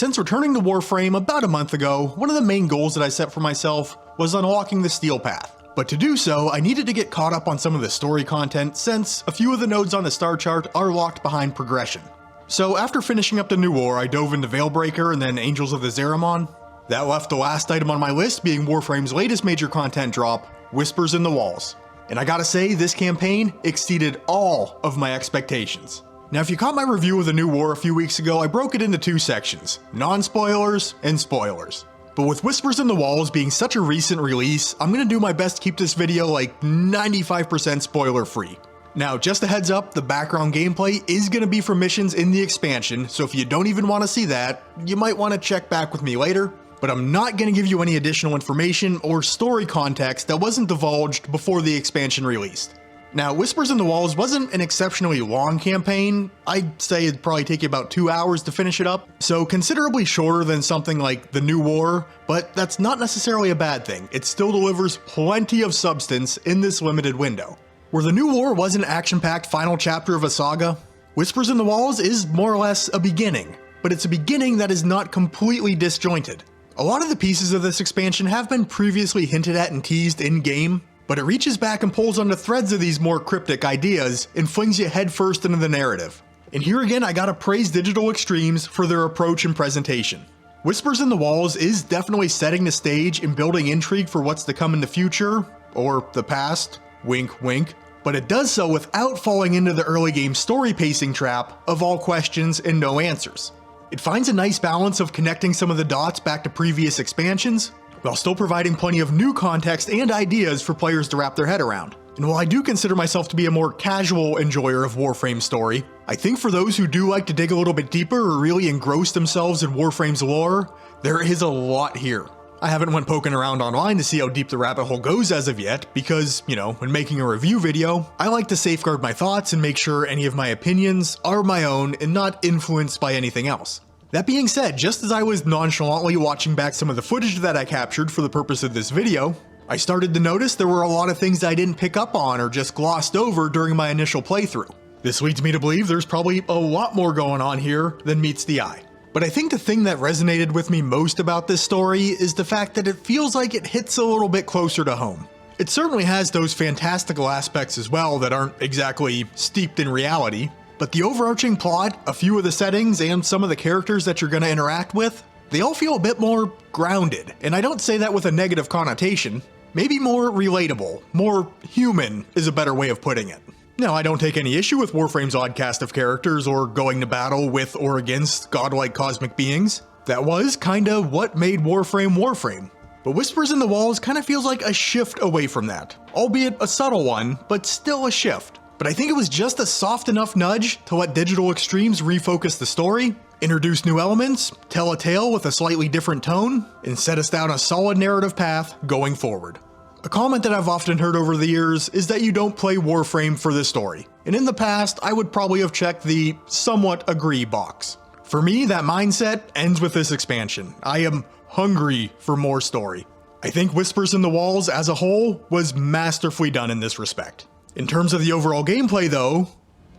Since returning to Warframe about a month ago, one of the main goals that I set for myself was unlocking the Steel Path. But to do so, I needed to get caught up on some of the story content since a few of the nodes on the star chart are locked behind progression. So after finishing up the New War, I dove into Veilbreaker and then Angels of the Zeramon. That left the last item on my list being Warframe's latest major content drop, Whispers in the Walls. And I gotta say, this campaign exceeded all of my expectations. Now if you caught my review of the New War a few weeks ago, I broke it into two sections, non-spoilers and spoilers. But with Whispers in the Walls being such a recent release, I'm gonna do my best to keep this video like 95% spoiler free. Now just a heads up, the background gameplay is gonna be for missions in the expansion, so if you don't even wanna see that, you might wanna check back with me later. But I'm not going to give you any additional information or story context that wasn't divulged before the expansion released. Now, Whispers in the Walls wasn't an exceptionally long campaign. I'd say it'd probably take you about 2 hours to finish it up, so considerably shorter than something like the New War, but that's not necessarily a bad thing. It still delivers plenty of substance in this limited window. Where the New War was an action-packed final chapter of a saga, Whispers in the Walls is more or less a beginning, but it's a beginning that is not completely disjointed. A lot of the pieces of this expansion have been previously hinted at and teased in-game, but it reaches back and pulls on the threads of these more cryptic ideas and flings you headfirst into the narrative. And here again, I gotta praise Digital Extremes for their approach and presentation. Whispers in the Walls is definitely setting the stage and building intrigue for what's to come in the future, or the past, wink wink, but it does so without falling into the early game story pacing trap of all questions and no answers. It finds a nice balance of connecting some of the dots back to previous expansions, while still providing plenty of new context and ideas for players to wrap their head around. And while I do consider myself to be a more casual enjoyer of Warframe's story, I think for those who do like to dig a little bit deeper or really engross themselves in Warframe's lore, there is a lot here. I haven't went poking around online to see how deep the rabbit hole goes as of yet, because, you know, when making a review video, I like to safeguard my thoughts and make sure any of my opinions are my own and not influenced by anything else. That being said, just as I was nonchalantly watching back some of the footage that I captured for the purpose of this video, I started to notice there were a lot of things I didn't pick up on or just glossed over during my initial playthrough. This leads me to believe there's probably a lot more going on here than meets the eye. But I think the thing that resonated with me most about this story is the fact that it feels like it hits a little bit closer to home. It certainly has those fantastical aspects as well that aren't exactly steeped in reality, but the overarching plot, a few of the settings, and some of the characters that you're going to interact with, they all feel a bit more grounded, and I don't say that with a negative connotation. Maybe more relatable, more human is a better way of putting it. Now, I don't take any issue with Warframe's odd cast of characters or going to battle with or against godlike cosmic beings. That was kinda what made Warframe Warframe. But Whispers in the Walls kinda feels like a shift away from that, albeit a subtle one, but still a shift. But I think it was just a soft enough nudge to let Digital Extremes refocus the story, introduce new elements, tell a tale with a slightly different tone, and set us down a solid narrative path going forward. A comment that I've often heard over the years is that you don't play Warframe for the story, and in the past I would probably have checked the somewhat agree box. For me, that mindset ends with this expansion. I am hungry for more story. I think Whispers in the Walls as a whole was masterfully done in this respect. In terms of the overall gameplay though,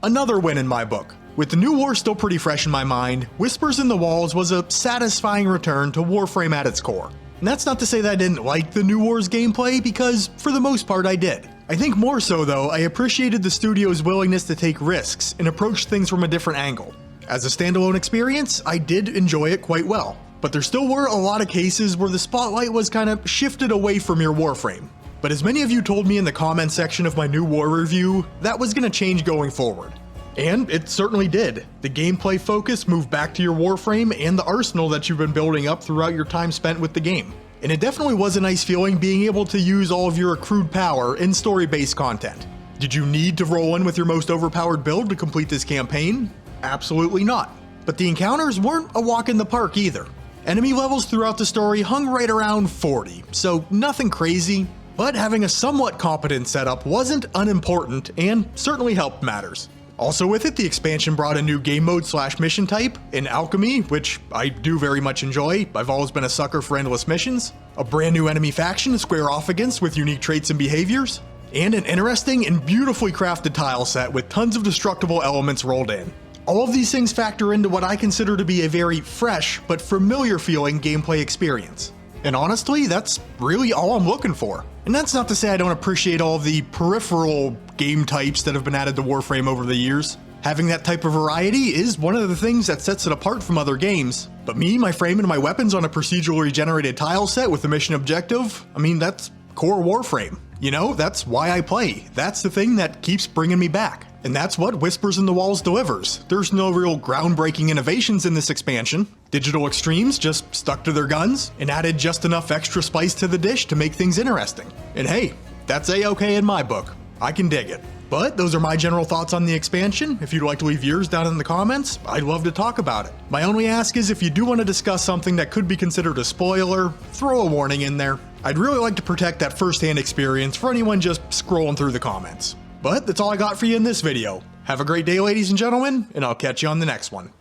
another win in my book. With the new war still pretty fresh in my mind, Whispers in the Walls was a satisfying return to Warframe at its core. And that's not to say that I didn't like the New War's gameplay, because for the most part I did. I think more so though, I appreciated the studio's willingness to take risks and approach things from a different angle. As a standalone experience, I did enjoy it quite well, but there still were a lot of cases where the spotlight was kind of shifted away from your Warframe. But as many of you told me in the comment section of my New War review, that was going to change going forward. And it certainly did. The gameplay focus moved back to your Warframe and the arsenal that you've been building up throughout your time spent with the game. And it definitely was a nice feeling being able to use all of your accrued power in story-based content. Did you need to roll in with your most overpowered build to complete this campaign? Absolutely not. But the encounters weren't a walk in the park either. Enemy levels throughout the story hung right around 40, so nothing crazy, but having a somewhat competent setup wasn't unimportant and certainly helped matters. Also with it, the expansion brought a new game mode / mission type in Alchemy, which I do very much enjoy. I've always been a sucker for endless missions. A brand new enemy faction to square off against with unique traits and behaviors. And an interesting and beautifully crafted tile set with tons of destructible elements rolled in. All of these things factor into what I consider to be a very fresh but familiar feeling gameplay experience. And honestly, that's really all I'm looking for. And that's not to say I don't appreciate all of the peripheral game types that have been added to Warframe over the years. Having that type of variety is one of the things that sets it apart from other games. But me, my frame, and my weapons on a procedurally generated tile set with a mission objective, I mean, that's core Warframe. You know, that's why I play. That's the thing that keeps bringing me back. And that's what Whispers in the Walls delivers. There's no real groundbreaking innovations in this expansion. Digital Extremes just stuck to their guns and added just enough extra spice to the dish to make things interesting. And hey, that's a-okay in my book. I can dig it. But those are my general thoughts on the expansion. If you'd like to leave yours down in the comments, I'd love to talk about it. My only ask is if you do want to discuss something that could be considered a spoiler, throw a warning in there. I'd really like to protect that first-hand experience for anyone just scrolling through the comments. But that's all I got for you in this video. Have a great day, ladies and gentlemen, and I'll catch you on the next one.